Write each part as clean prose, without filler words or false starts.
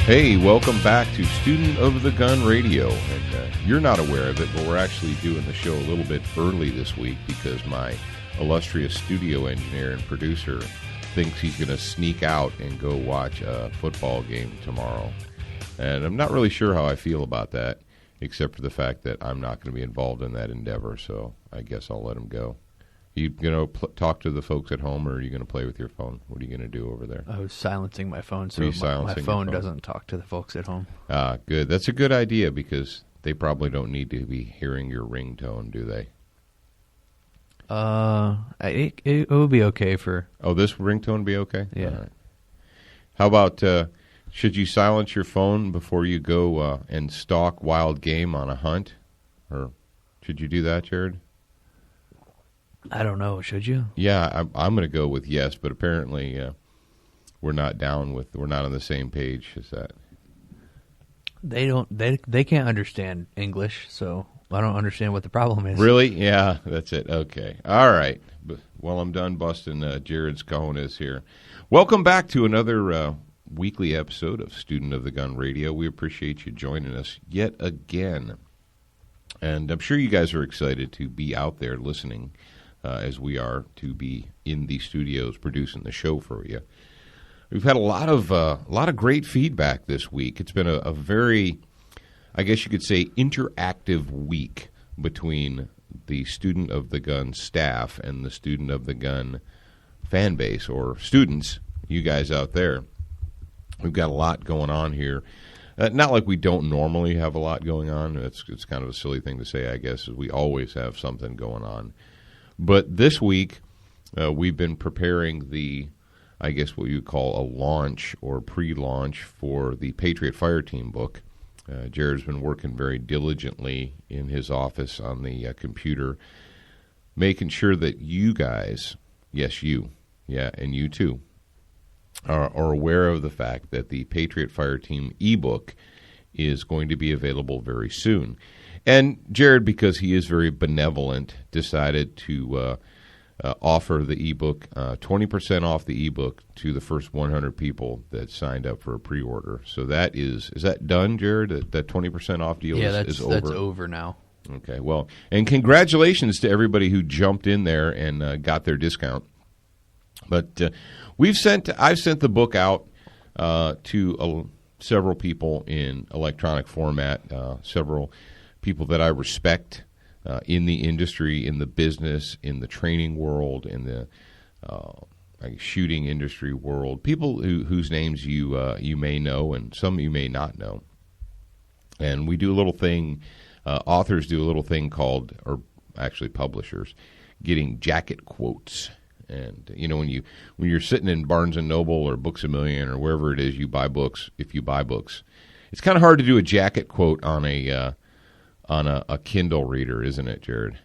Hey, welcome back to Student of the Gun Radio. And you're not aware of it, but we're actually doing the show a little bit early this week because my illustrious studio engineer and producer thinks he's going to sneak out and go watch a football game tomorrow. And I'm not really sure how I feel about that, except for the fact that I'm not going to be involved in that endeavor, so I guess I'll let him go. You going to talk to the folks at home, or are you going to play with your phone? What are you going to do over there? I was silencing my phone, so my phone doesn't talk to the folks at home. Good. That's a good idea because they probably don't need to be hearing your ringtone, do they? It would be okay for... Oh, this ringtone would be okay? Yeah. All right. How about, should you silence your phone before you go and stalk wild game on a hunt? Or should you do that, Jared? I don't know. Should you? Yeah, I'm going to go with yes, but apparently we're not on the same page as that. They can't understand English, so I don't understand what the problem is. Really? Yeah, that's it. Okay. All right. Well, I'm done busting Jared's cojones here. Welcome back to another weekly episode of Student of the Gun Radio. We appreciate you joining us yet again. And I'm sure you guys are excited to be out there listening as we are to be in the studios producing the show for you. We've had a lot of great feedback this week. It's been a very, I guess you could say, interactive week between the Student of the Gun staff and the Student of the Gun fan base, or students, you guys out there. We've got a lot going on here. Not like we don't normally have a lot going on. It's kind of a silly thing to say, I guess, as we always have something going on. But this week, we've been preparing I guess what you would call a launch or pre-launch for the Patriot Fireteam book. Jared's been working very diligently in his office on the computer, making sure that you guys, yes, you, yeah, and you too, are aware of the fact that the Patriot Fireteam ebook is going to be available very soon. And Jared, because he is very benevolent, decided to offer the ebook 20% off the ebook to the first 100 people that signed up for a pre-order. So is that done, Jared? That 20% off deal is over? That's over now. Okay, well, and congratulations to everybody who jumped in there and got their discount. But I've sent the book out to several people in electronic format, several people that I respect in the industry, in the business, in the training world, in the shooting industry world, people whose names you may know and some you may not know. And we do a little thing, authors do a little thing called, or actually publishers, getting jacket quotes. And when you're sitting in Barnes and Noble or Books A Million or wherever it is you buy books, if you buy books, it's kind of hard to do a jacket quote on a Kindle reader, isn't it, Jared?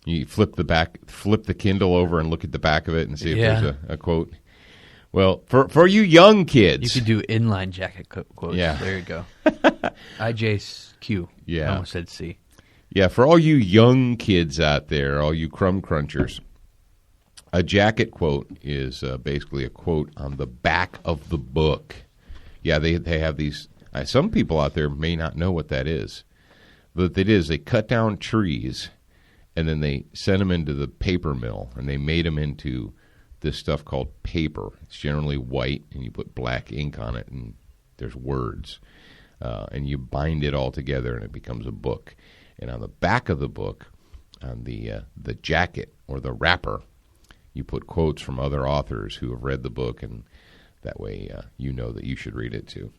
You flip the Kindle over and look at the back of it and see if there's a quote. Well, for you young kids, you could do inline jacket quotes. Yeah, there you go. IJQ. Yeah, I almost said C. Yeah, for all you young kids out there, all you crumb crunchers, a jacket quote is basically a quote on the back of the book. Yeah, they have these. Some people out there may not know what that is. But it is, they cut down trees, and then they sent them into the paper mill, and they made them into this stuff called paper. It's generally white, and you put black ink on it, and there's words. And you bind it all together, and it becomes a book. And on the back of the book, on the jacket or the wrapper, you put quotes from other authors who have read the book, and that way you know that you should read it too.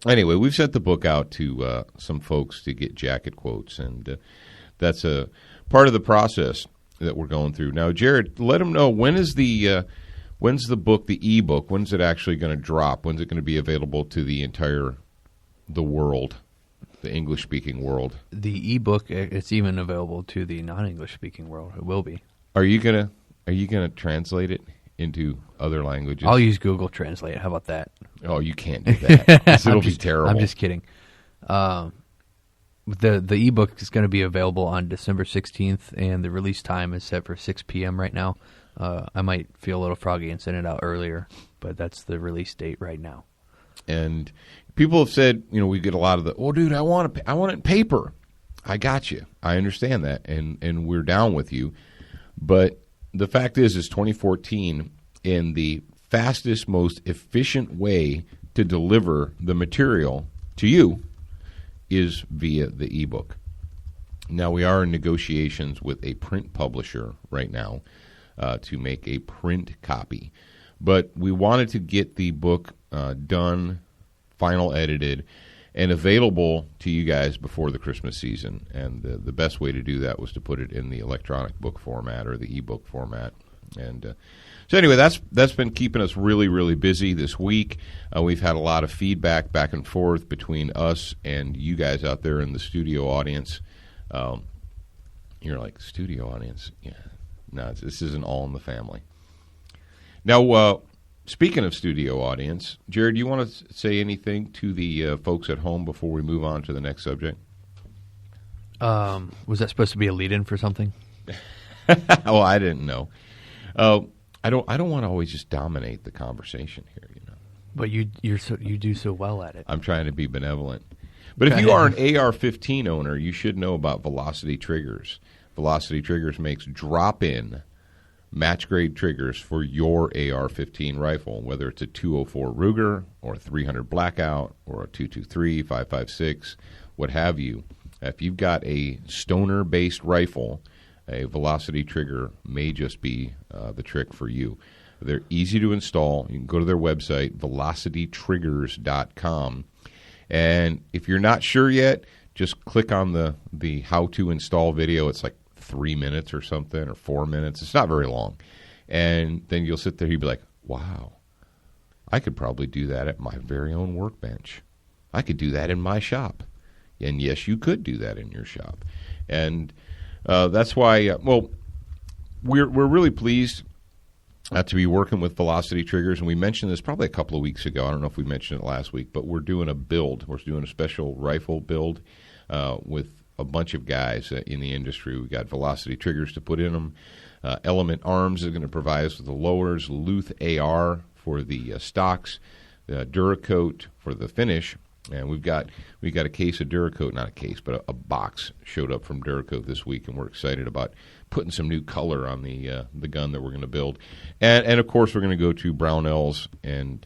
Anyway, we've sent the book out to some folks to get jacket quotes, and that's a part of the process that we're going through. Now, Jared, let them know, when's the book, the ebook, when's it actually going to drop? When's it going to be available to the world, the English-speaking world? The ebook, it's even available to the non-English-speaking world. It will be. Are you gonna translate it into other languages? I'll use Google Translate. How about that? Oh, you can't do that. It'll be terrible. I'm just kidding. The ebook is going to be available on December 16th, and the release time is set for 6 p.m. right now. I might feel a little froggy and send it out earlier, but that's the release date right now. And people have said, we get a lot of oh, dude, I want it in paper. I got you. I understand that, and we're down with you. But the fact is 2014, and the fastest, most efficient way to deliver the material to you is via the ebook. Now, we are in negotiations with a print publisher right now to make a print copy. But we wanted to get the book done, final edited, and available to you guys before the Christmas season. And the best way to do that was to put it in the electronic book format or the ebook format. And so anyway, that's been keeping us really, really busy this week. We've had a lot of feedback back and forth between us and you guys out there in the studio audience. You're like, studio audience? Yeah. No, this isn't all in the family. Now, speaking of studio audience, Jared, do you want to say anything to the folks at home before we move on to the next subject? Was that supposed to be a lead-in for something? Oh, I didn't know. I don't want to always just dominate the conversation here, But you do so well at it. I'm trying to be benevolent. But if you are an AR-15 owner, you should know about Velocity Triggers. Velocity Triggers makes drop-in match-grade triggers for your AR-15 rifle, whether it's a 204 Ruger or a 300 Blackout or a 223, 5.56, what have you. If you've got a stoner-based rifle, a Velocity Trigger may just be the trick for you. They're easy to install. You can go to their website, velocitytriggers.com. And if you're not sure yet, just click on the how to install video. It's like 3 minutes or something, or 4 minutes. It's not very long. And then you'll sit there, you'll be like, wow, I could probably do that at my very own workbench. I could do that in my shop. And yes, you could do that in your shop. And that's why, we're really pleased to be working with Velocity Triggers, and we mentioned this probably a couple of weeks ago. I don't know if we mentioned it last week, but we're doing a build. We're doing a special rifle build with a bunch of guys in the industry. We got Velocity Triggers to put in them. Element Arms is going to provide us with the lowers, Luth AR for the stocks, Duracoat for the finish. And we've got a case of Duracoat, not a case, but a box showed up from Duracoat this week, and we're excited about putting some new color on the gun that we're going to build. And of course, we're going to go to Brownells and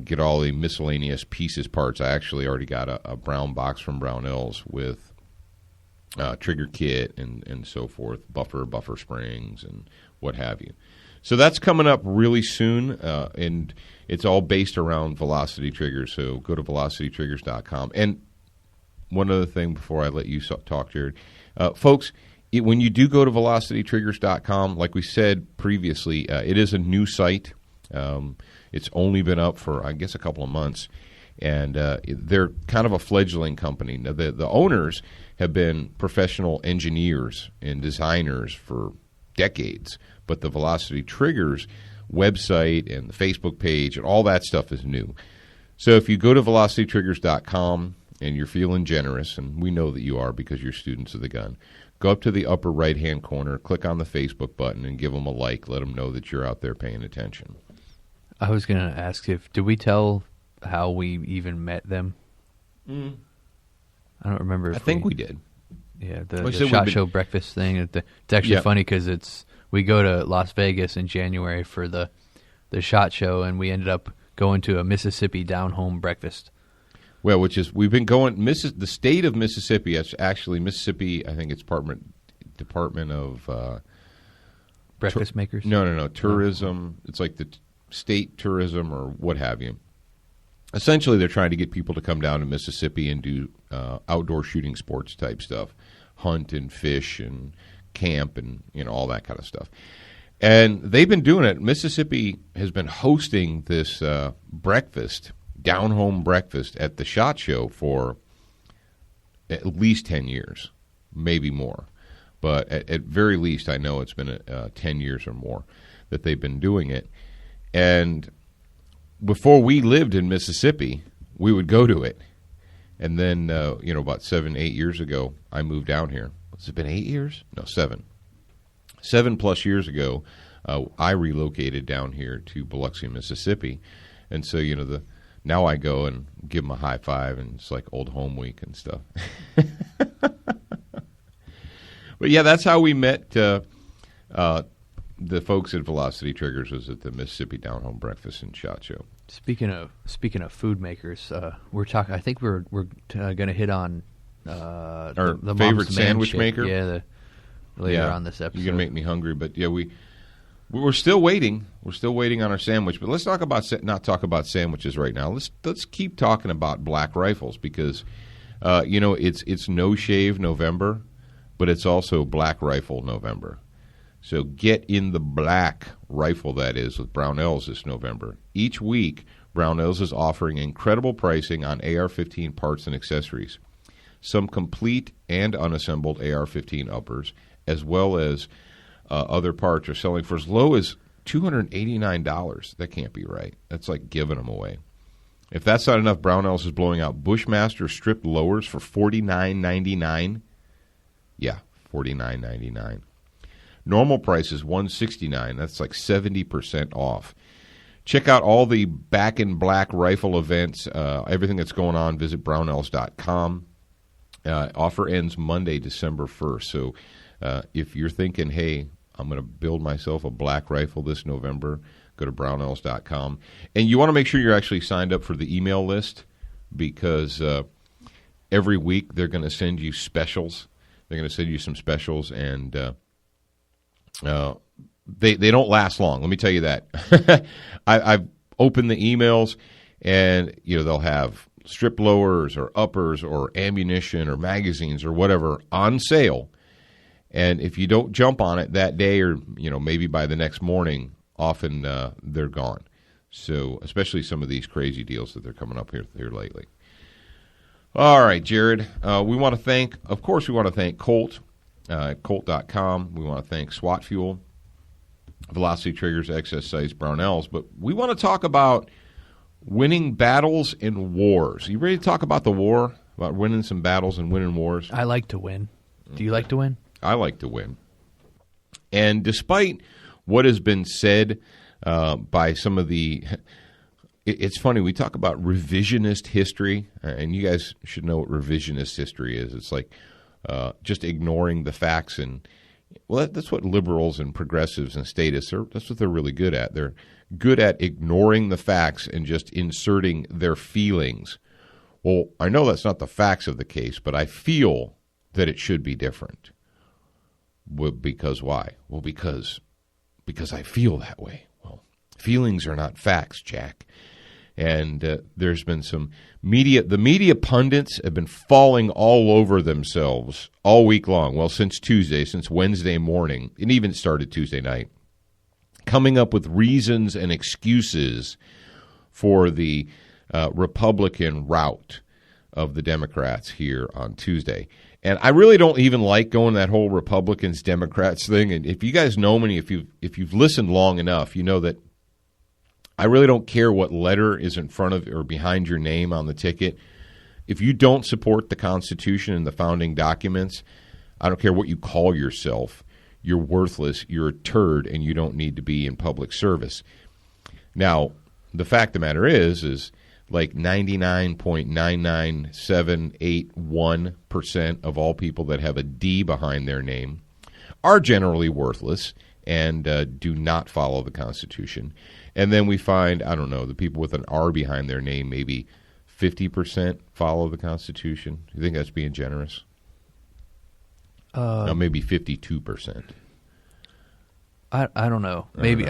get all the miscellaneous pieces, parts. I actually already got a brown box from Brownells with trigger kit and so forth, buffer springs, and what have you. So that's coming up really soon, and it's all based around Velocity Triggers. So go to velocitytriggers.com. And one other thing before I let you talk, Jared. Folks, when you do go to velocitytriggers.com, like we said previously, it is a new site. It's only been up for, I guess, a couple of months. And they're kind of a fledgling company. Now, the owners have been professional engineers and designers for decades. But the Velocity Triggers website and the Facebook page and all that stuff is new. So if you go to velocitytriggers.com and you're feeling generous, and we know that you are because you're students of the gun, go up to the upper right-hand corner, click on the Facebook button, and give them a like. Let them know that you're out there paying attention. I was going to ask did we tell how we even met them? I don't remember. I think we did. Yeah, the SHOT Show breakfast thing. It's actually funny because we go to Las Vegas in January for the SHOT Show, and we ended up going to a Mississippi down-home breakfast. Well, we've been going, the state of Mississippi, it's actually Mississippi, I think it's Department of... breakfast makers? No, tourism. Oh. It's like the state tourism or what have you. Essentially, they're trying to get people to come down to Mississippi and do outdoor shooting sports type stuff, hunt and fish and camp and all that kind of stuff. And they've been doing it. Mississippi has been hosting this breakfast, down-home breakfast at the SHOT Show for at least 10 years, maybe more. But at very least, I know it's been 10 years or more that they've been doing it. And before we lived in Mississippi, we would go to it. And then, about 7-8 years ago, I moved down here. Has it been 8 years? No, 7. 7+ years ago, I relocated down here to Biloxi, Mississippi. And so, the now I go and give them a high five, and it's like Old Home Week and stuff. But yeah, that's how we met the folks at Velocity Triggers, was at the Mississippi Down Home Breakfast and SHOT Show. Speaking of food makers, we're talking. I think we're going to hit on our the favorite sandwich maker. Yeah, later on this episode. You're going to make me hungry, but yeah, we're still waiting. We're still waiting on our sandwich. But let's not talk about sandwiches right now. Let's keep talking about Black Rifles, because it's No Shave November, but it's also Black Rifle November. So get in the black rifle, that is, with Brownells this November. Each week, Brownells is offering incredible pricing on AR-15 parts and accessories. Some complete and unassembled AR-15 uppers, as well as other parts, are selling for as low as $289. That can't be right. That's like giving them away. If that's not enough, Brownells is blowing out Bushmaster stripped lowers for $49.99. Yeah, $49.99. Normal price is $169. That's like 70% off. Check out all the Back in Black rifle events, everything that's going on. Visit Brownells.com. Offer ends Monday, December 1st. So if you're thinking, hey, I'm going to build myself a black rifle this November, go to Brownells.com. And you want to make sure you're actually signed up for the email list, because every week they're going to send you specials. They're going to send you some specials, and they don't last long. Let me tell you that. I've opened the emails, and they'll have strip lowers or uppers or ammunition or magazines or whatever on sale. And if you don't jump on it that day, or maybe by the next morning, often they're gone. So especially some of these crazy deals that they're coming up here lately. All right, Jared. We want to thank Colt. Colt.com. We want to thank SWAT Fuel, Velocity Triggers, Excess Size, Brownells. But we want to talk about winning battles in wars. You ready to talk about the war? About winning some battles and winning wars? I like to win. Do you like to win? I like to win. And despite what has been said by some of the... It's funny, we talk about revisionist history, and you guys should know what revisionist history is. It's like just ignoring the facts, and that's what liberals and progressives and statists are. That's what they're really good at. They're good at ignoring the facts and just inserting their feelings. Well, I know that's not the facts of the case, but I feel that it should be different. Well, because why? Well, because I feel that way. Well, feelings are not facts, Jack. And there's been some media. The media pundits have been falling all over themselves all week long. Well, since Wednesday morning, and even started Tuesday night, coming up with reasons and excuses for the Republican rout of the Democrats here on Tuesday. And I really don't even like going that whole Republicans Democrats thing. And if you guys know me, if you've listened long enough, you know that I really don't care what letter is in front of or behind your name on the ticket. If you don't support the Constitution and the founding documents, I don't care what you call yourself. You're worthless, you're a turd, and you don't need to be in public service. Now, the fact of the matter is like 99.99781% of all people that have a D behind their name are generally worthless and do not follow the Constitution. And then we find, I don't know, the people with an R behind their name, maybe 50% follow the Constitution. Do you think that's being generous? No, maybe 52%. I don't know. Maybe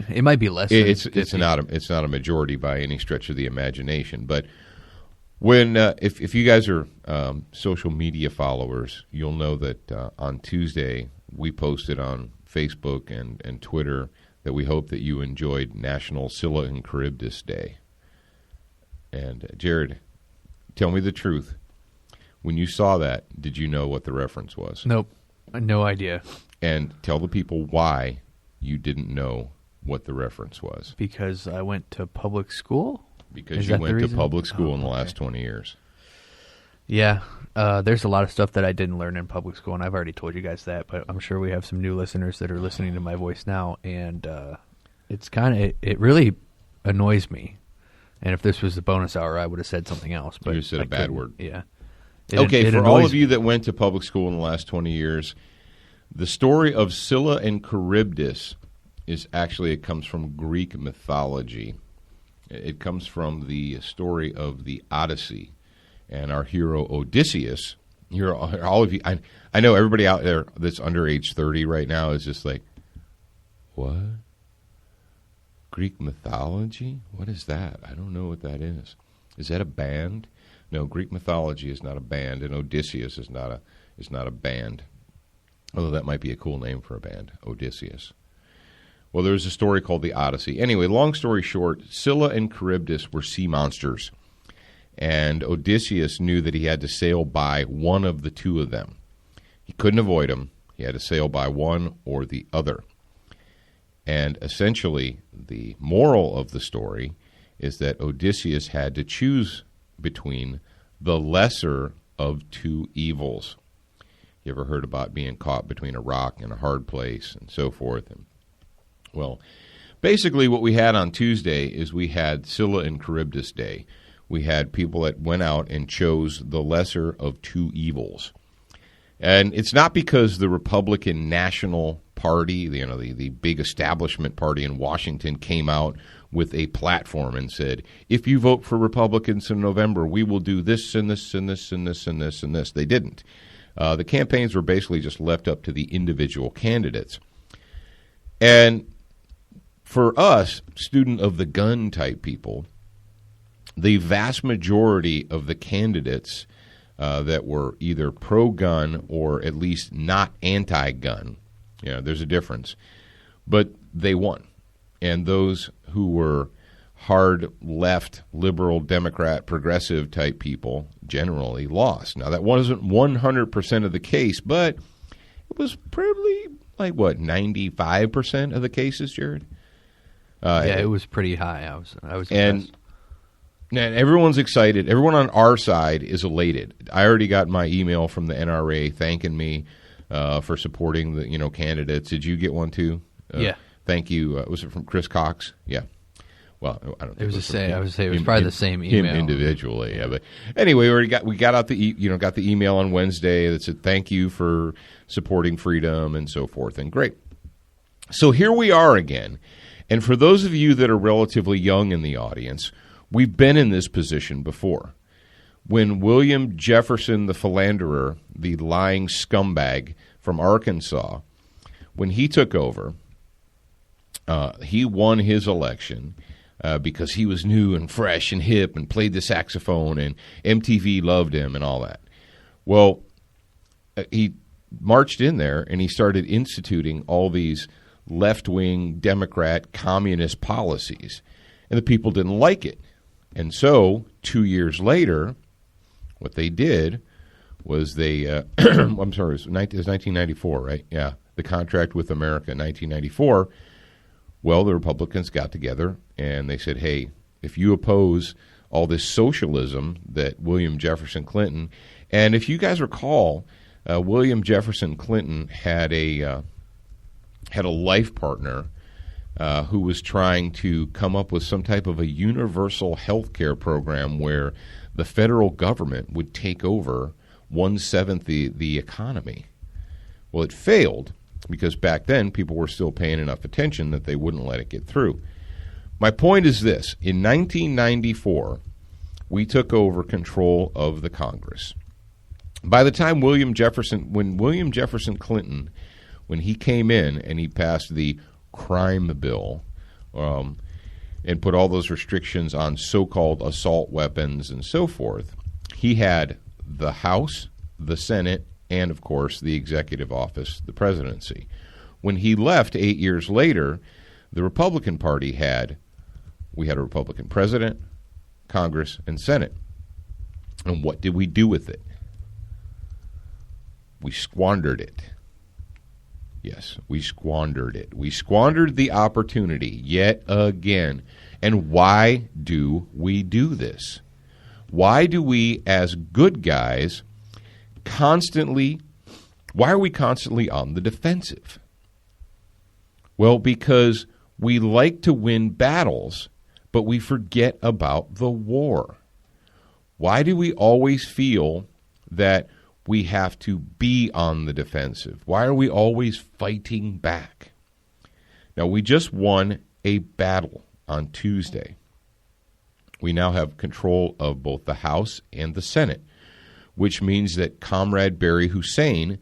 it might be less. It's not a majority by any stretch of the imagination. But when if you guys are social media followers, you'll know that on Tuesday we posted on Facebook and Twitter that we hope that you enjoyed National Scylla and Charybdis Day. And Jared, tell me the truth. When you saw that, did you know what the reference was? Nope. No idea. And tell the people why you didn't know what the reference was. Because I went to public school? Because you went to public school in the last 20 years. Yeah. There's a lot of stuff that I didn't learn in public school, and I've already told you guys that, but I'm sure we have some new listeners that are listening to my voice now, and it really annoys me And if this was the bonus hour, I would have said something else. But you said a bad word. Yeah. For all of you that went to public school in the last 20 years, the story of Scylla and Charybdis it comes from Greek mythology. It comes from the story of the Odyssey. And our hero Odysseus, all of you, I know everybody out there that's under age 30 right now is just like, what? Greek mythology? What is that? I don't know what that is. Is that a band? No, Greek mythology is not a band, and Odysseus is not a band. Although that might be a cool name for a band, Odysseus. Well, there's a story called the Odyssey. Anyway, long story short, Scylla and Charybdis were sea monsters, and Odysseus knew that he had to sail by one of the two of them. He couldn't avoid them. He had to sail by one or the other. And essentially, the moral of the story is that Odysseus had to choose between the lesser of two evils. You ever heard about being caught between a rock and a hard place and so forth? And, well, basically what we had on Tuesday is we had Scylla and Charybdis Day. We had people that went out and chose the lesser of two evils. And it's not because the Republican National Party, the big establishment party in Washington, came out with a platform and said, if you vote for Republicans in November, we will do this and this and this and this and this and this. They didn't. The campaigns were basically just left up to the individual candidates. And for us, student of the gun type people, the vast majority of the candidates that were either pro-gun or at least not anti-gun, there's a difference, but they won. And those who were hard left, liberal, Democrat, progressive type people generally lost. Now, that wasn't 100% of the case, but it was probably 95% of the cases, Jared? It was pretty high. I was impressed. And everyone's excited. Everyone on our side is elated. I already got my email from the NRA thanking me for supporting the candidates. Did you get one too? Yeah. Thank you. Was it from Chris Cox? Yeah. Well, I don't think it was the same. I would say it was probably the same email. Him individually, yeah. But anyway, we got out got the email on Wednesday that said thank you for supporting freedom and so forth, and great. So here we are again, and for those of you that are relatively young in the audience, we've been in this position before. When William Jefferson, the philanderer, the lying scumbag from Arkansas, when he took over, he won his election. Because he was new and fresh and hip and played the saxophone and MTV loved him and all that. Well, he marched in there and he started instituting all these left-wing Democrat communist policies, and the people didn't like it. And so 2 years later, what they did was they I'm sorry, it was 1994, right? Yeah, the contract with America in 1994. Well, the Republicans got together and they said, hey, if you oppose all this socialism that William Jefferson Clinton, and if you guys recall, William Jefferson Clinton had a life partner who was trying to come up with some type of a universal health care program where the federal government would take over 1/7 the economy. Well, it failed, because back then people were still paying enough attention that they wouldn't let it get through. My point is this. In 1994, we took over control of the Congress. By the time William Jefferson Clinton, when he came in and he passed the crime bill and put all those restrictions on so-called assault weapons and so forth, he had the House, the Senate, and, of course, the executive office, the presidency. When he left 8 years later, the Republican Party we had a Republican president, Congress, and Senate. And what did we do with it? We squandered it. Yes, we squandered it. We squandered the opportunity yet again. And why do we do this? Why do we, as good guys, why are we constantly on the defensive? Well, because we like to win battles but we forget about the war. Why do we always feel that we have to be on the defensive? Why are we always fighting back? Now, we just won a battle on Tuesday. We now have control of both the House and the Senate, which means that Comrade Barry Hussein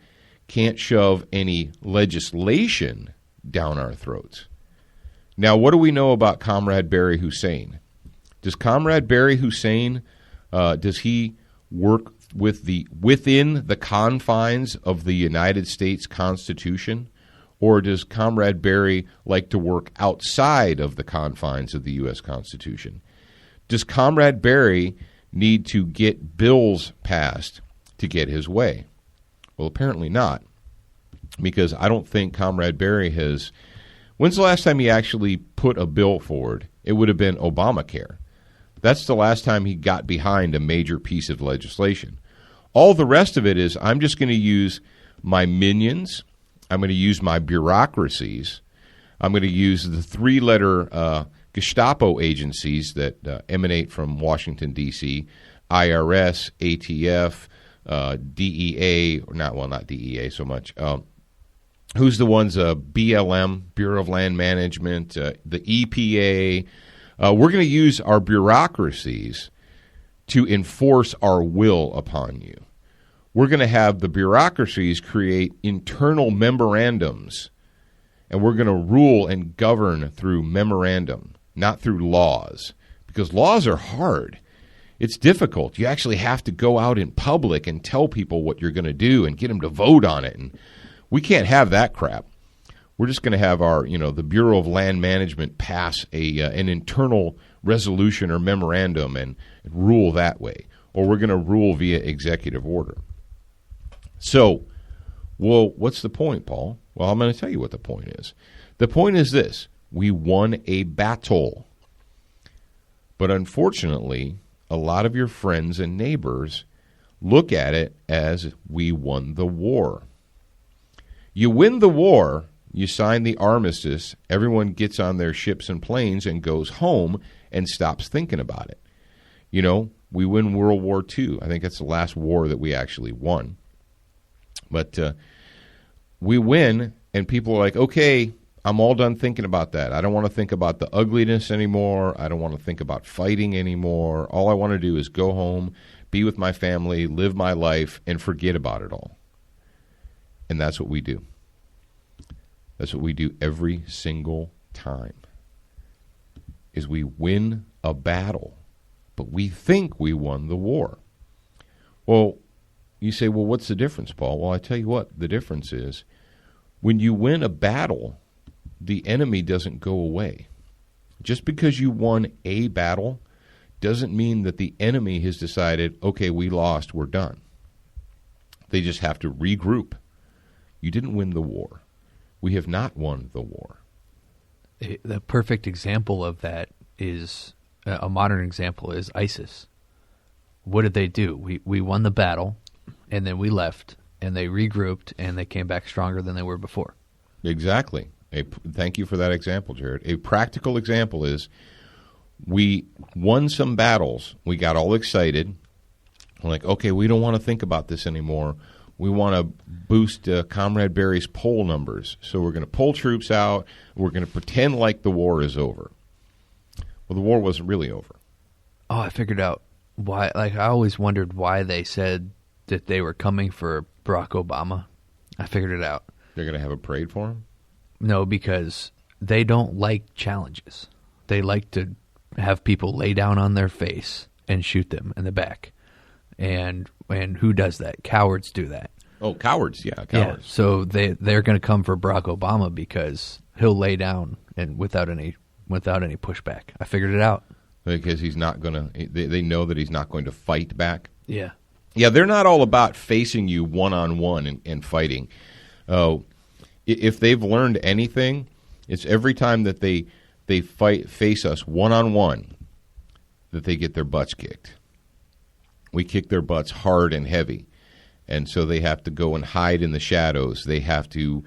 can't shove any legislation down our throats. Now, what do we know about Comrade Barry Hussein? Does Comrade Barry Hussein, does he work within the confines of the United States Constitution? Or does Comrade Barry like to work outside of the confines of the U.S. Constitution? Does Comrade Barry need to get bills passed to get his way? Well, apparently not, because I don't think Comrade Barry has... When's the last time he actually put a bill forward? It would have been Obamacare. That's the last time he got behind a major piece of legislation. All the rest of it is, I'm just going to use my minions, I'm going to use my bureaucracies, I'm going to use the three-letter Gestapo agencies that emanate from Washington, D.C., IRS, ATF, DEA, not DEA so much. Who's the ones? BLM, Bureau of Land Management, the EPA. We're going to use our bureaucracies to enforce our will upon you. We're going to have the bureaucracies create internal memorandums, and we're going to rule and govern through memorandum, not through laws, because laws are hard. It's difficult. You actually have to go out in public and tell people what you're going to do and get them to vote on it. And we can't have that crap. We're just going to have our, the Bureau of Land Management pass an internal resolution or memorandum and rule that way. Or we're going to rule via executive order. So, well, what's the point, Paul? Well, I'm going to tell you what the point is. The point is this. We won a battle. But unfortunately, a lot of your friends and neighbors look at it as we won the war. You win the war, you sign the armistice, everyone gets on their ships and planes and goes home and stops thinking about it. We win World War II. I think that's the last war that we actually won. But we win, and people are like, okay, I'm all done thinking about that. I don't want to think about the ugliness anymore. I don't want to think about fighting anymore. All I want to do is go home, be with my family, live my life, and forget about it all. And that's what we do. That's what we do every single time, is we win a battle, but we think we won the war. Well, you say, well, what's the difference, Paul? Well, I tell you what, the difference is when you win a battle, the enemy doesn't go away. Just because you won a battle doesn't mean that the enemy has decided, okay, we lost, we're done. They just have to regroup. You didn't win the war. We have not won the war. The perfect example of that is, a modern example is ISIS. What did they do? We won the battle, and then we left, and they regrouped, and they came back stronger than they were before. Exactly. Thank you for that example, Jared. A practical example is we won some battles. We got all excited. We're like, okay, we don't want to think about this anymore. We want to boost Comrade Barry's poll numbers. So we're going to pull troops out. We're going to pretend like the war is over. Well, the war wasn't really over. Oh, I figured out why. I always wondered why they said that they were coming for Barack Obama. I figured it out. They're going to have a parade for him? No, because they don't like challenges. They like to have people lay down on their face and shoot them in the back. And who does that? Cowards do that. Oh, cowards, yeah, cowards. Yeah, so they're going to come for Barack Obama because he'll lay down and without any pushback. I figured it out. Because he's not going to. They know that he's not going to fight back. Yeah. Yeah, they're not all about facing you one-on-one and fighting. If they've learned anything, it's every time that they face us one-on-one that they get their butts kicked. We kick their butts hard and heavy, and so they have to go and hide in the shadows. They have to,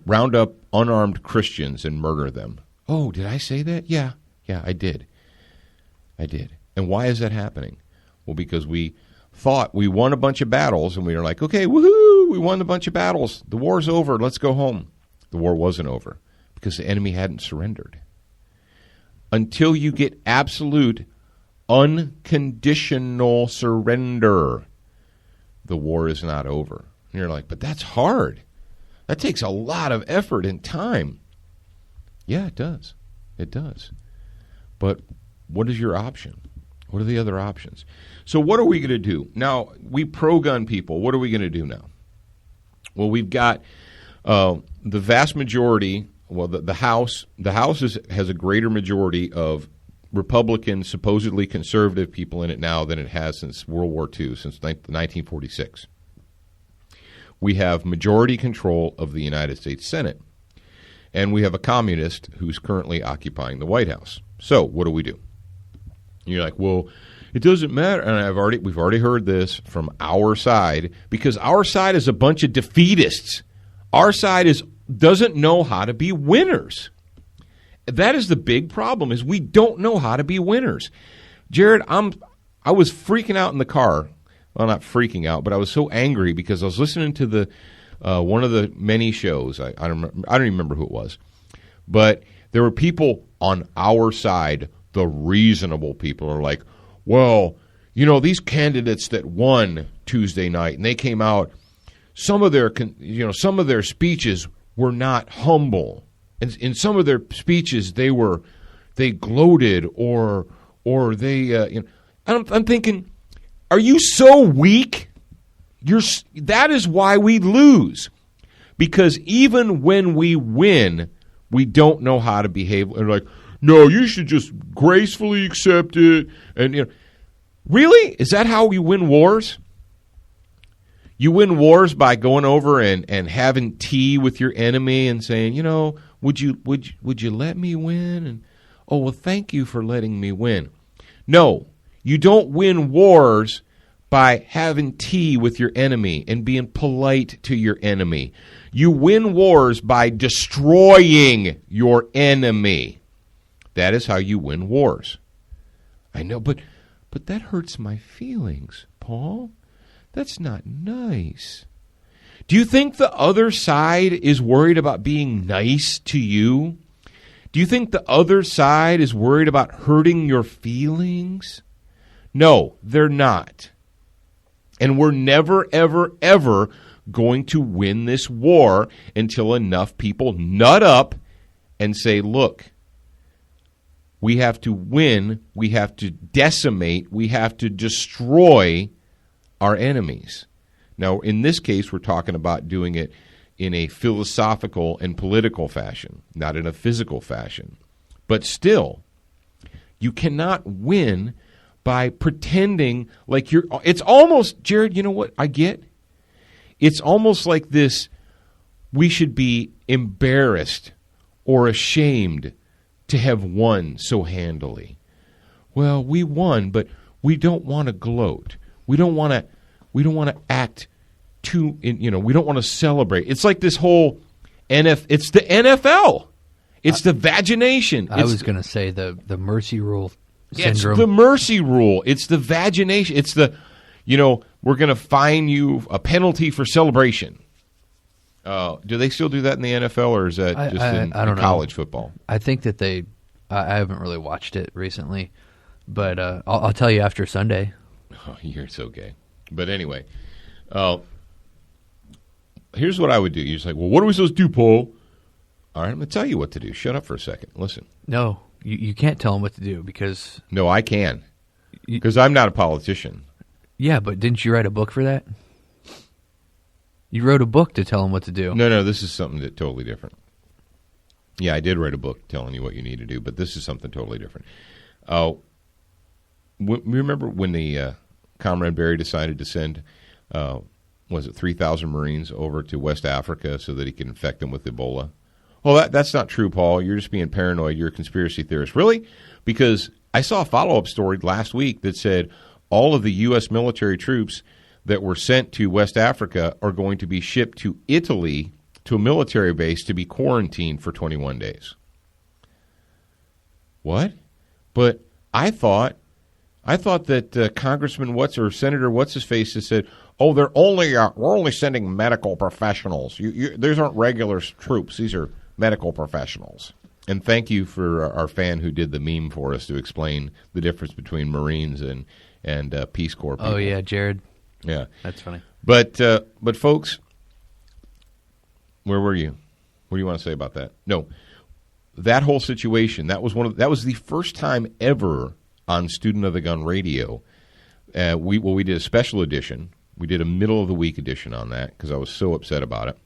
round up unarmed Christians and murder them. Oh, did I say that? Yeah, I did. I did. And why is that happening? Well, because we thought we won a bunch of battles, and we were like, okay, woohoo, we won a bunch of battles. The war's over. Let's go home. The war wasn't over because the enemy hadn't surrendered. Until you get absolute, unconditional surrender, the war is not over. And you're like, but that's hard. That takes a lot of effort and time. Yeah, it does. It does. But what is your option? What are the other options? So what are we going to do? Now, we pro-gun people, what are we going to do now? Well, we've got the vast majority, well, the House has a greater majority of Republican, supposedly conservative people in it now than it has since World War II, since 1946. We have majority control of the United States Senate, and we have a communist who's currently occupying the White House. So what do we do? And you're like, well, it doesn't matter. And we've already heard this from our side, because our side is a bunch of defeatists. Our side doesn't know how to be winners. That is the big problem, is we don't know how to be winners. Jared, I was freaking out in the car. Well, not freaking out, but I was so angry because I was listening to the one of the many shows. I don't even remember who it was. But there were people on our side, the reasonable people, are like, well, these candidates that won Tuesday night, and they came out, some of their speeches were not humble. And in some of their speeches, they gloated or they, I'm thinking, are you so weak? That is why we lose. Because even when we win, we don't know how to behave. And like, no, you should just gracefully accept it. And really? Is that how you win wars? You win wars by going over and having tea with your enemy and saying, would you let me win? And oh, well, thank you for letting me win. No, you don't win wars by having tea with your enemy and being polite to your enemy. You win wars by destroying your enemy. That is how you win wars. I know, but that hurts my feelings, Paul. That's not nice. Do you think the other side is worried about being nice to you? Do you think the other side is worried about hurting your feelings? No, they're not. And we're never, ever, ever going to win this war until enough people nut up and say, look, we have to win, we have to decimate, we have to destroy our enemies. Now, in this case, we're talking about doing it in a philosophical and political fashion, not in a physical fashion. But still, you cannot win by pretending like you're... It's almost, Jared, you know what I get? It's almost like this, we should be embarrassed or ashamed to have won so handily. Well, we won, but we don't want to gloat. We don't want to act too, we don't want to celebrate. It's like this whole it's the NFL. It's the vagination. I was going to say the mercy rule syndrome. It's the mercy rule. It's the vagination. It's the, we're going to fine you a penalty for celebration. Do they still do that in the NFL, or is that just in college football? I think that I haven't really watched it recently, but I'll tell you after Sunday. Oh, you're so gay. But anyway, here's what I would do. You're just like, well, what are we supposed to do, Paul? All right, I'm going to tell you what to do. Shut up for a second. Listen. No, you can't tell them what to do because... No, I can. Because I'm not a politician. Yeah, but didn't you write a book for that? You wrote a book to tell them what to do. No, this is something totally different. Yeah, I did write a book telling you what you need to do, but this is something totally different. Remember when the Comrade Barry decided to send, 3,000 Marines over to West Africa so that he could infect them with Ebola? Well, that's not true, Paul. You're just being paranoid. You're a conspiracy theorist. Really? Because I saw a follow-up story last week that said all of the U.S. military troops that were sent to West Africa are going to be shipped to Italy to a military base to be quarantined for 21 days. What? But I thought I thought that Congressman or Senator What's-His-Face has said, oh, we're only sending medical professionals. These aren't regular troops. These are medical professionals. And thank you for our fan who did the meme for us to explain the difference between Marines and Peace Corps people. Oh, yeah, Jared. Yeah. That's funny. But folks, where were you? What do you want to say about that? No, that whole situation, that was the first time ever on Student of the Gun Radio. We did a special edition. We did a middle of the week edition on that because I was so upset about it.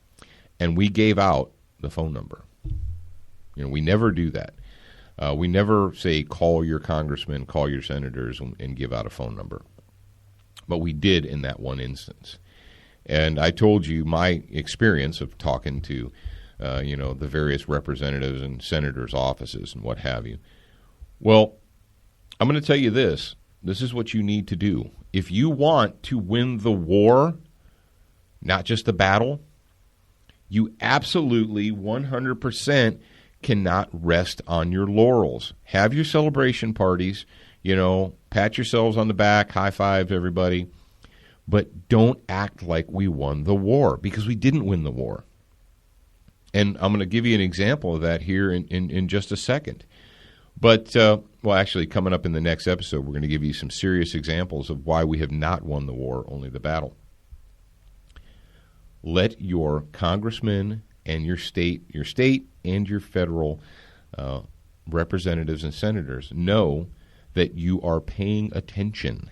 And we gave out the phone number. We never do that. We never say call your congressman, call your senators, and give out a phone number. But we did in that one instance. And I told you my experience of talking to, the various representatives and senators' offices and what have you. Well, I'm going to tell you this. This is what you need to do. If you want to win the war, not just the battle, you absolutely 100% cannot rest on your laurels. Have your celebration parties, pat yourselves on the back, high fives, everybody. But don't act like we won the war, because we didn't win the war. And I'm going to give you an example of that here in just a second. But, actually, coming up in the next episode, we're going to give you some serious examples of why we have not won the war, only the battle. Let your congressmen and your state and your federal representatives and senators know that you are paying attention.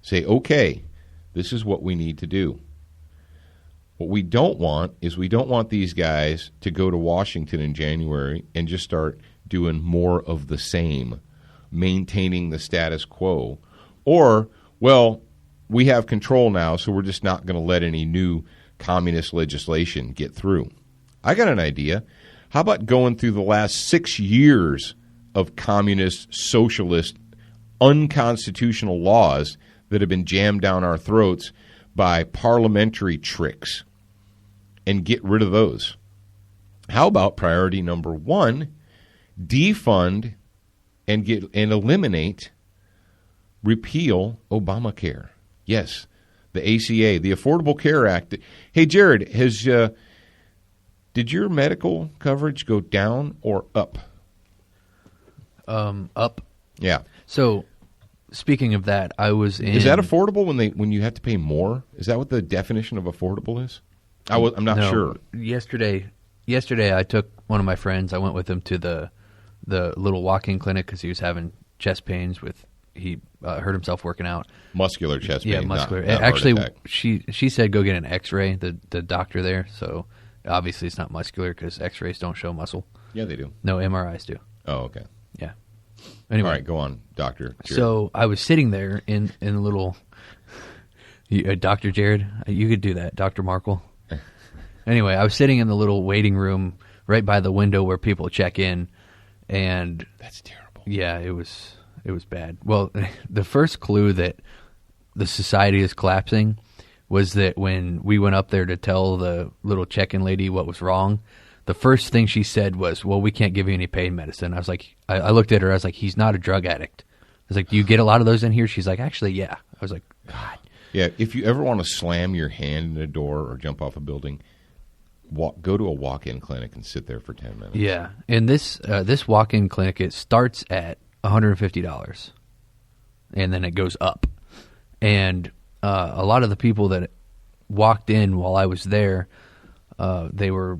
Say, okay, this is what we need to do. What we don't want is we don't want these guys to go to Washington in January and just start doing more of the same, maintaining the status quo. Or, we have control now, so we're just not going to let any new communist legislation get through. I got an idea. How about going through the last 6 years of communist, socialist, unconstitutional laws that have been jammed down our throats by parliamentary tricks and get rid of those? How about priority number 1, defund and repeal Obamacare? Yes, the ACA, the Affordable Care Act. Hey, Jared, did your medical coverage go down or up? Up. Yeah. So, speaking of that, I was in... Is that affordable when you have to pay more? Is that what the definition of affordable is? I'm not sure. Yesterday, I took one of my friends. I went with him to the little walk-in clinic because he was having chest pains he hurt himself working out. Muscular chest pain. Yeah, muscular. Not actually, she said go get an X-ray. The doctor there. So obviously it's not muscular because X-rays don't show muscle. Yeah, they do. No, MRIs do. Oh, okay. Yeah. Anyway, all right, go on, Doctor. So I was sitting there in a little. Dr. Jared, you could do that, Dr. Markle. Anyway, I was sitting in the little waiting room right by the window where people check in, and that's terrible. Yeah, it was bad. Well, the first clue that the society is collapsing was that when we went up there to tell the little check-in lady what was wrong, the first thing she said was, well, we can't give you any pain medicine. I was like, I looked at her, I was like, he's not a drug addict. I was like, do you get a lot of those in here? She's like, actually, yeah. I was like, God. Yeah, if you ever want to slam your hand in a door or jump off a building, go to a walk-in clinic and sit there for 10 minutes. Yeah, and this walk-in clinic, it starts at $150, and then it goes up. And a lot of the people that walked in while I was there, the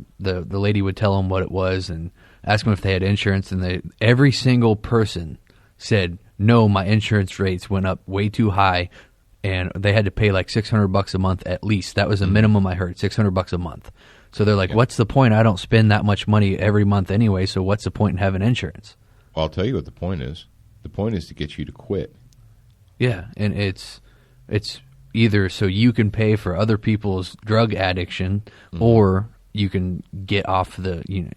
lady would tell them what it was and ask them if they had insurance, and every single person said, no, my insurance rates went up way too high, and they had to pay like $600 a month at least. That was the minimum I heard, $600 a month. So they're like, what's the point? I don't spend that much money every month anyway, so what's the point in having insurance? Well, I'll tell you what the point is. The point is to get you to quit. Yeah, and it's either so you can pay for other people's drug addiction, or you can get off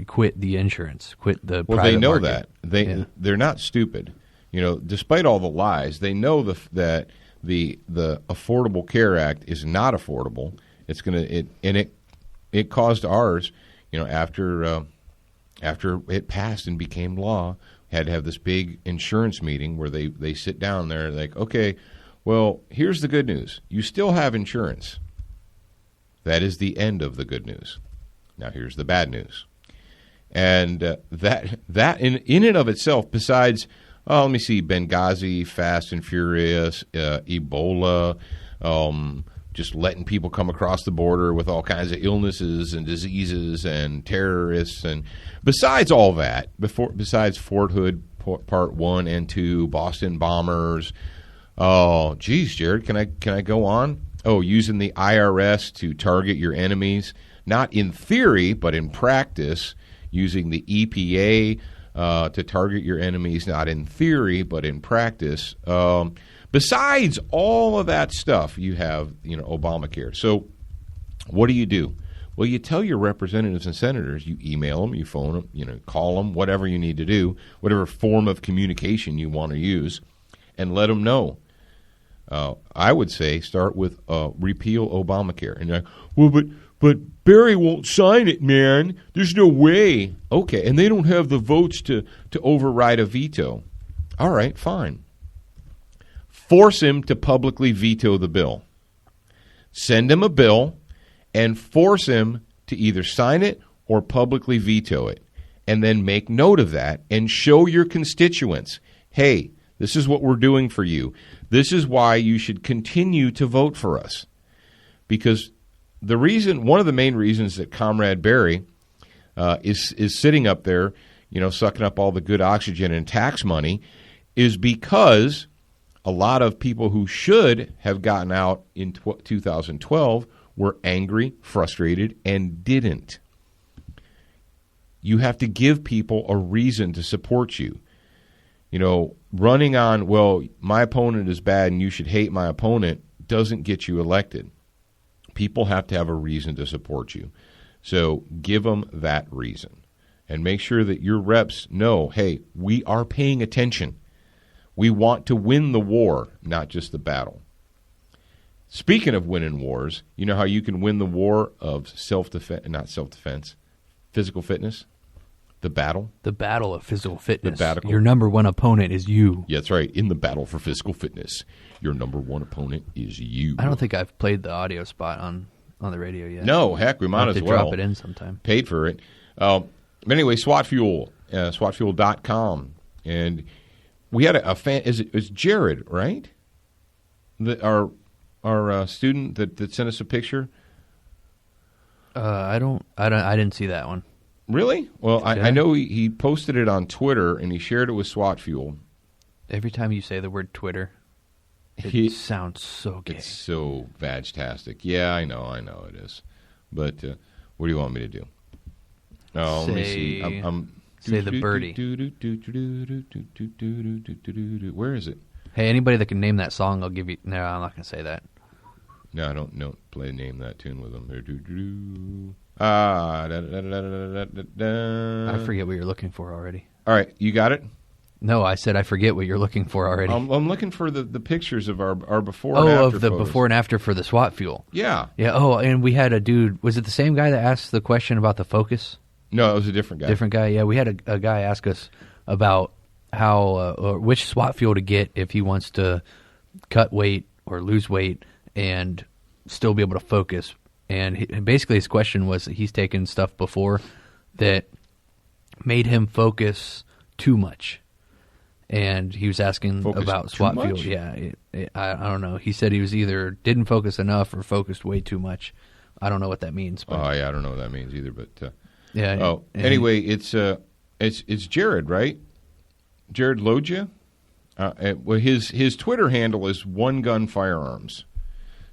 quit the insurance, quit the private they know market. that. They're not stupid. Despite all the lies, they know that the Affordable Care Act is not affordable. It's it caused ours, after it passed and became law, had to have this big insurance meeting where they sit down there like, okay, well, here's the good news. You still have insurance. That is the end of the good news. Now here's the bad news. And that in and of itself, besides, let me see, Benghazi, Fast and Furious, Ebola, just letting people come across the border with all kinds of illnesses and diseases and terrorists, and besides all that, besides Fort Hood Part 1 and 2, Boston bombers. Oh, geez, Jared, can I go on? Oh, using the IRS to target your enemies, not in theory, but in practice, using the EPA to target your enemies, not in theory, but in practice. Besides all of that stuff, you have, Obamacare. So what do? Well, you tell your representatives and senators, you email them, you phone them, call them, whatever you need to do, whatever form of communication you want to use, and let them know. I would say start with repeal Obamacare. And you're like, well, but Barry won't sign it, man. There's no way. Okay, and they don't have the votes to override a veto. All right, fine. Force him to publicly veto the bill. Send him a bill and force him to either sign it or publicly veto it. And then make note of that and show your constituents, hey, this is what we're doing for you. This is why you should continue to vote for us. Because one of the main reasons that Comrade Barry is sitting up there, sucking up all the good oxygen and tax money, is because a lot of people who should have gotten out in 2012 were angry, frustrated, and didn't. You have to give people a reason to support you. Running on, well, my opponent is bad and you should hate my opponent doesn't get you elected. People have to have a reason to support you. So give them that reason. And make sure that your reps know, hey, we are paying attention. We want to win the war, not just the battle. Speaking of winning wars, you know how you can win the war of physical fitness? The battle? The battle of physical fitness. The battle. Your number one opponent is you. Yeah, that's right. In the battle for physical fitness, your number one opponent is you. I don't think I've played the audio spot on the radio yet. No, heck, we might as well. Drop it in sometime. Paid for it. But anyway, SWAT Fuel, SWATfuel.com. And we had a fan. It's Jared, right? Our student that sent us a picture. I didn't see that one. Really? Well, I know he posted it on Twitter and he shared it with SWAT Fuel. Every time you say the word Twitter, it sounds so gay. It's so vag-tastic. Yeah, I know it is. But what do you want me to do? Oh, let me see. Say the birdie. Where is it? Hey, anybody that can name that song, I'll give you. No, I'm not going to say that. No, I don't name that tune with them. I forget what you're looking for already. All right, you got it? No, I said I forget what you're looking for already. I'm looking for the pictures of our before and after of the photos. Before and after for the SWAT Fuel. Yeah. Yeah, and we had a dude, was it the same guy that asked the question about the focus? No, it was a different guy. Different guy, yeah. We had a guy ask us about how or which SWAT Fuel to get if he wants to cut weight or lose weight and still be able to focus. And basically his question was that he's taken stuff before that made him focus too much. And he was asking about SWAT Fuel. Yeah, I don't know. He said he was either didn't focus enough or focused way too much. I don't know what that means. But. Oh, yeah, I don't know what that means either. But yeah. Oh, anyway, it's Jared, right? Jared Logia. Well, his Twitter handle is One Gun Firearms.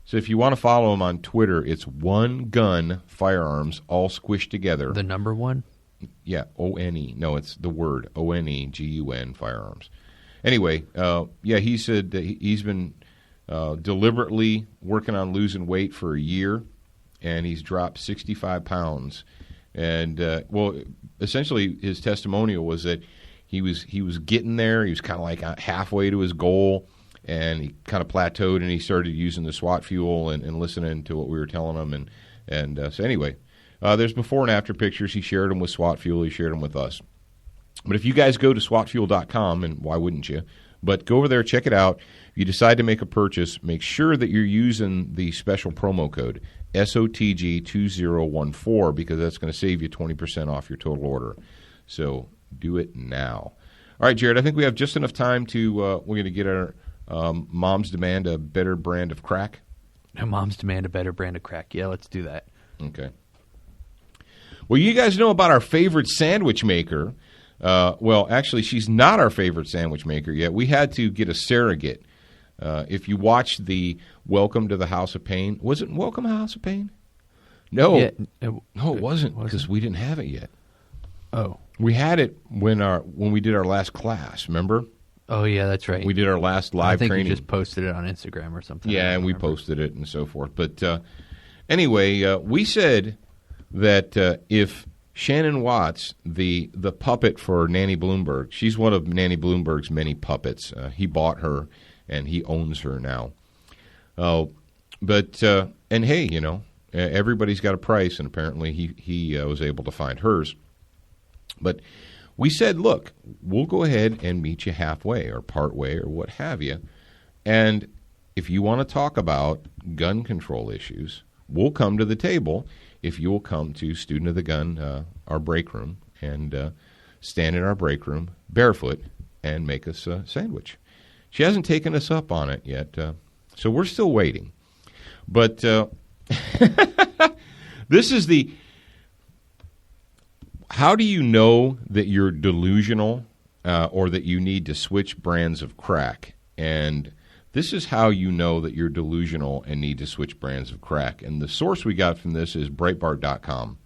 So if you want to follow him on Twitter, it's One Gun Firearms, all squished together. The number one? Yeah, O-N-E. No, it's the word O-N-E-G-U-N, Firearms. Anyway, he said that he's been deliberately working on losing weight for a year, and he's dropped 65 pounds. And, essentially his testimonial was that he was getting there. He was kind of like halfway to his goal. And he kind of plateaued, and he started using the SWAT Fuel and listening to what we were telling him. And so anyway, there's before and after pictures. He shared them with SWAT Fuel. He shared them with us. But if you guys go to swatfuel.com, and why wouldn't you? But go over there, check it out. If you decide to make a purchase, make sure that you're using the special promo code SOTG2014 because that's going to save you 20% off your total order. So do it now. All right, Jared, I think we have just enough time to we're going to get our Moms Demand a Better Brand of Crack. Moms Demand a Better Brand of Crack. Yeah, let's do that. Okay. Well, you guys know about our favorite sandwich maker. Well, actually, she's not our favorite sandwich maker yet. We had to get a surrogate. If you watched the Welcome to the House of Pain, was it Welcome to the House of Pain? No. Yeah, no, it wasn't because we didn't have it yet. Oh. We had it when we did our last class, remember? Oh, yeah, that's right. We did our last live training. I think you just posted it on Instagram or something. Yeah, and we posted it and so forth. But anyway, we said that if Shannon Watts, the puppet for Nanny Bloomberg, she's one of Nanny Bloomberg's many puppets. He bought her, and he owns her now. But hey, you know, everybody's got a price, and apparently he was able to find hers. But we said, look, we'll go ahead and meet you halfway or partway or what have you. And if you want to talk about gun control issues, we'll come to the table if you will come to Student of the Gun, our break room, and stand in our break room barefoot and make us a sandwich. She hasn't taken us up on it yet, so we're still waiting. But this is the... How do you know that you're delusional or that you need to switch brands of crack? And this is how you know that you're delusional and need to switch brands of crack. And the source we got from this is Breitbart.com.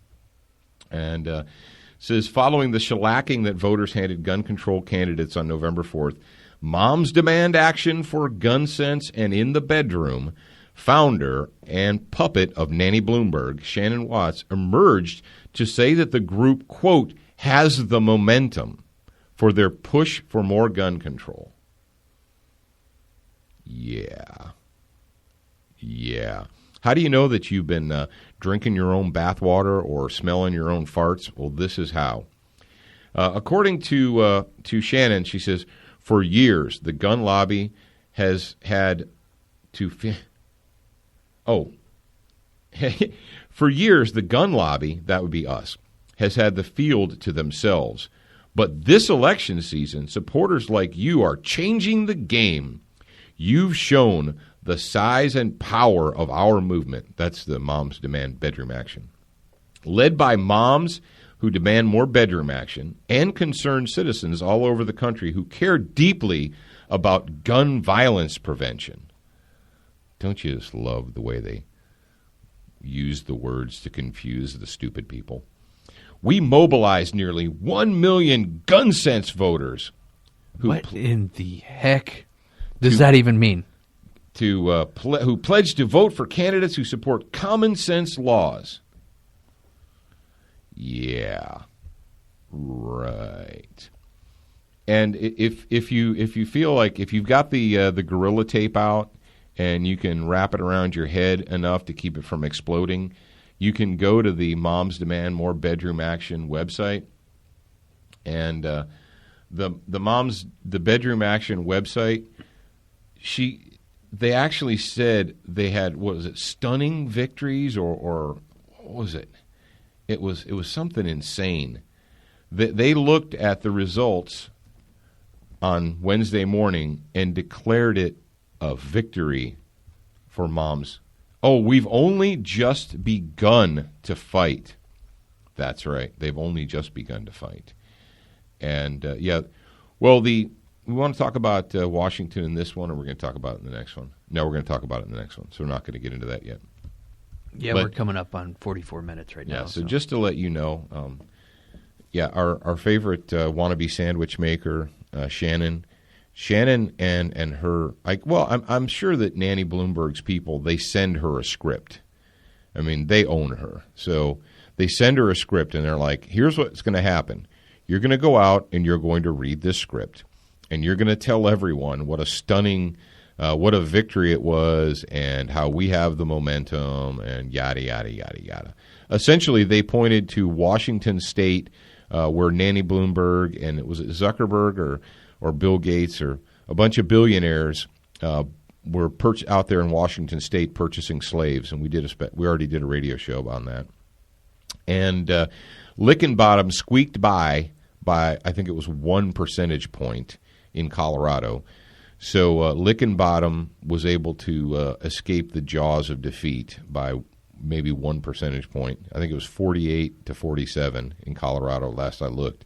And it says, following the shellacking that voters handed gun control candidates on November 4th, moms demand action for gun sense and in the bedroom. Founder and puppet of Nanny Bloomberg, Shannon Watts, emerged to say that the group, quote, has the momentum for their push for more gun control. Yeah. How do you know that you've been drinking your own bathwater or smelling your own farts? Well, this is how. According to Shannon, she says, for years, the gun lobby has had to... For years, the gun lobby, that would be us, has had the field to themselves. But this election season, supporters like you are changing the game. You've shown the size and power of our movement. That's the Moms Demand Bedroom Action. Led by moms who demand more bedroom action and concerned citizens all over the country who care deeply about gun violence prevention. Don't you just love the way they use the words to confuse the stupid people? We mobilized nearly 1 million gun sense voters. What in the heck does that even mean? Who pledged to vote for candidates who support common sense laws. Yeah, right. And if you feel like if you've got the Gorilla Tape out and you can wrap it around your head enough to keep it from exploding, you can go to the Moms Demand More Bedroom Action website. And the Bedroom Action website, they actually said they had, what was it, stunning victories or what was it? It was something insane. They looked at the results on Wednesday morning and declared it a victory for moms. Oh, we've only just begun to fight. That's right. They've only just begun to fight. And, we want to talk about Washington in this one, or we're going to talk about it in the next one? No, we're going to talk about it in the next one, so we're not going to get into that yet. Yeah, we're coming up on 44 minutes right now. Yeah, so just to let you know, our favorite wannabe sandwich maker, Shannon and her, I'm sure that Nanny Bloomberg's people, they send her a script. I mean, they own her. So they send her a script, and they're like, here's what's going to happen. You're going to go out, and you're going to read this script, and you're going to tell everyone what a stunning, what a victory it was, and how we have the momentum, and yada, yada, yada, yada. Essentially, they pointed to Washington State where Nanny Bloomberg and it was Zuckerberg or Bill Gates or a bunch of billionaires were out there in Washington State purchasing slaves, and we already did a radio show on that. And Lickenbottom squeaked by I think it was 1 percentage point in Colorado. So Lickenbottom was able to escape the jaws of defeat by maybe 1 percentage point. I think it was 48 to 47 in Colorado last I looked.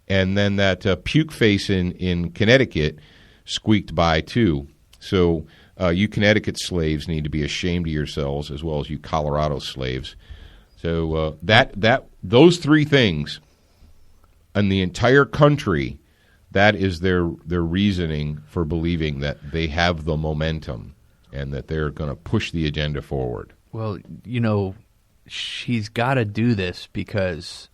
And then that puke face in Connecticut squeaked by too. So you Connecticut slaves need to be ashamed of yourselves, as well as you Colorado slaves. So those three things in the entire country, that is their reasoning for believing that they have the momentum and that they're going to push the agenda forward. Well, she's got to do this because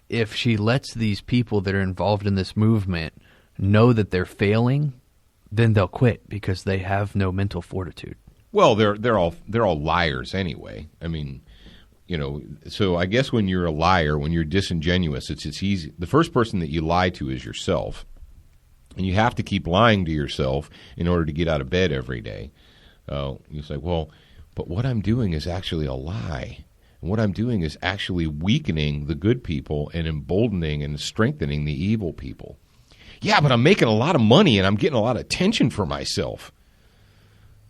if she lets these people that are involved in this movement know that they're failing, then they'll quit because they have no mental fortitude. Well, they're all liars anyway. I mean, so I guess when you're a liar, when you're disingenuous, it's easy. The first person that you lie to is yourself. And you have to keep lying to yourself in order to get out of bed every day. You say, well, but what I'm doing is actually a lie. And what I'm doing is actually weakening the good people and emboldening and strengthening the evil people. Yeah, but I'm making a lot of money and I'm getting a lot of attention for myself.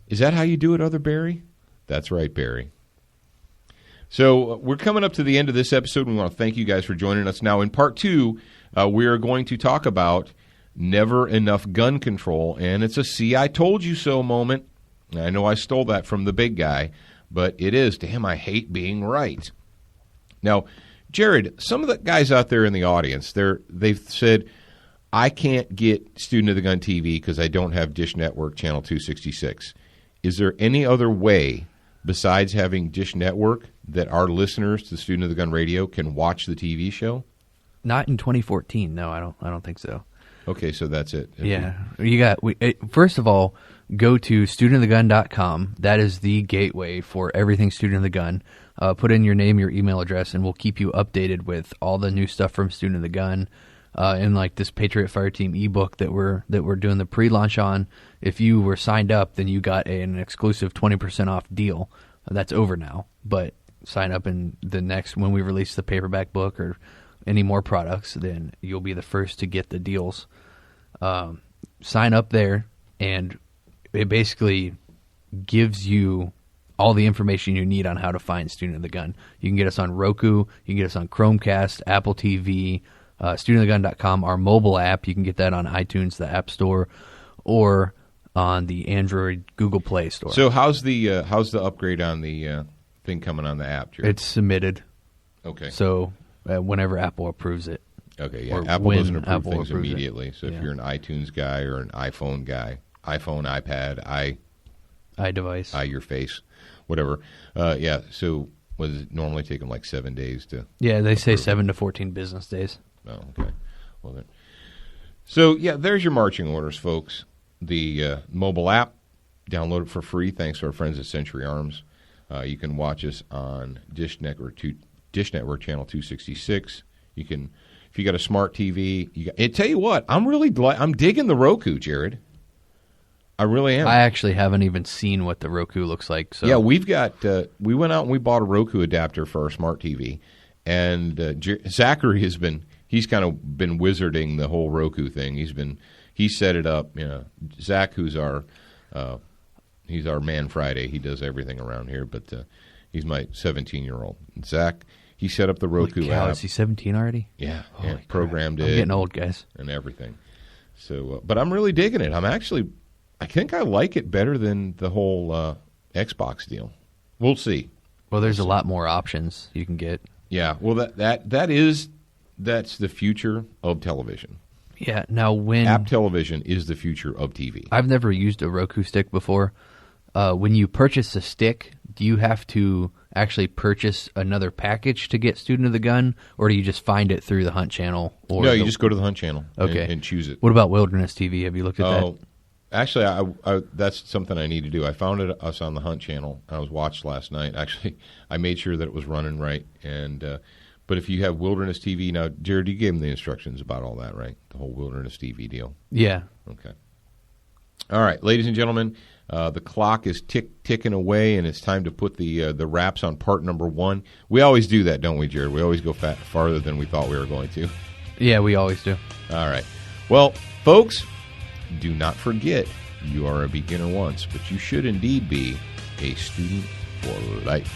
Is that how you do it, other Barry? That's right, Barry. So we're coming up to the end of this episode. We want to thank you guys for joining us. Now, in part 2, we are going to talk about never enough gun control, and it's a see I told you so moment. I know I stole that from the big guy, but it is, damn, I hate being right. Now, Jared, some of the guys out there in the audience, they've said, I can't get Student of the Gun TV because I don't have Dish Network Channel 266. Is there any other way besides having Dish Network that our listeners to Student of the Gun Radio can watch the TV show? Not in 2014. No, I don't think so. Okay, so that's it. First of all, go to studentofthegun.com. That is the gateway for everything Student of the Gun. Put in your name, your email address, and we'll keep you updated with all the new stuff from Student of the Gun. And like this Patriot Fireteam ebook that we're doing the pre-launch on. If you were signed up, then you got an exclusive 20% off deal. That's over now, but sign up in the next when we release the paperback book or any more products, then you'll be the first to get the deals. Sign up there, and it basically gives you all the information you need on how to find Student of the Gun. You can get us on Roku, you can get us on Chromecast, Apple TV, studentofthegun.com, our mobile app. You can get that on iTunes, the App Store, or on the Android Google Play Store. So how's the upgrade on the thing coming on the app, Jared? It's submitted. Okay. So whenever Apple approves it. Okay, yeah. Apple doesn't approve things approves immediately. So if you're an iTunes guy or an iPhone guy, iPhone, iPad, iDevice, your face, whatever. So does it normally take them like 7 days to? Yeah, they say 7 to 14 business days. Oh, okay. Well then. So yeah, there's your marching orders, folks. The mobile app, download it for free. Thanks to our friends at Century Arms. You can watch us on Dish Network Channel 266. You can, if you got a smart TV. I tell you what, I'm digging the Roku, Jared. I really am. I actually haven't even seen what the Roku looks like. So yeah, we've got. We went out and we bought a Roku adapter for our smart TV, and Zachary has been. He's kind of been wizarding the whole Roku thing. He set it up. Zach, who's he's our man Friday. He does everything around here, but he's my 17-year-old. Zach, he set up the Roku app. Is he 17 already? Yeah, programmed it. I'm getting old, guys. And everything. So, but I'm really digging it. I think I like it better than the whole Xbox deal. We'll see. Well, there's a lot more options you can get. Yeah. Well, that's the future of television. Yeah. Now, app television is the future of TV. I've never used a Roku stick before. When you purchase a stick, do you have to actually purchase another package to get Student of the Gun, or do you just find it through the Hunt channel? No, you just go to the Hunt channel and choose it. What about Wilderness TV? Have you looked at that? Actually, I that's something I need to do. I found us on the Hunt channel. I was watched last night. Actually, I made sure that it was running right, But if you have Wilderness TV now, Jared, you gave them the instructions about all that, right? The whole Wilderness TV deal. Yeah. Okay. All right, ladies and gentlemen, the clock is ticking away, and it's time to put the wraps on part number 1. We always do that, don't we, Jared? We always go farther than we thought we were going to. Yeah, we always do. All right. Well, folks, do not forget you are a beginner once, but you should indeed be a student for life.